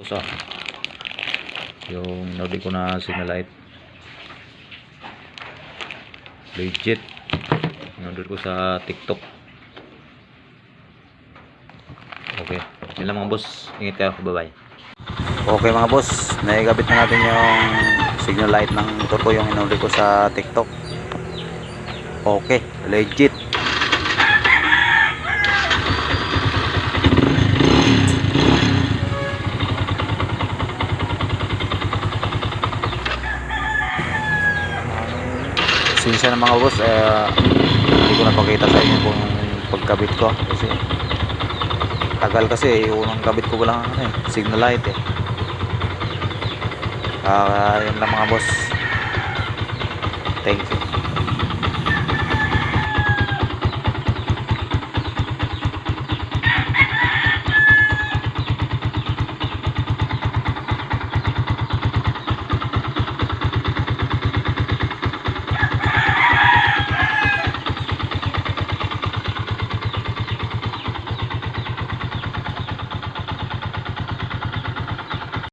Sa yung Nordic ko na signal light, legit nandun ko sa TikTok. Okay, yun lang mga boss, ingat kayo, bye bye. Okay mga boss, naigabit na natin yung signal light ng turbo yung inuli ko sa TikTok. Okay, legit. Sinsya na mga boss, hindi ko napakita sa inyo kung pagkabit ko kasi tagal, kasi unang kabit ko lang signal light yun lang mga boss, thank you.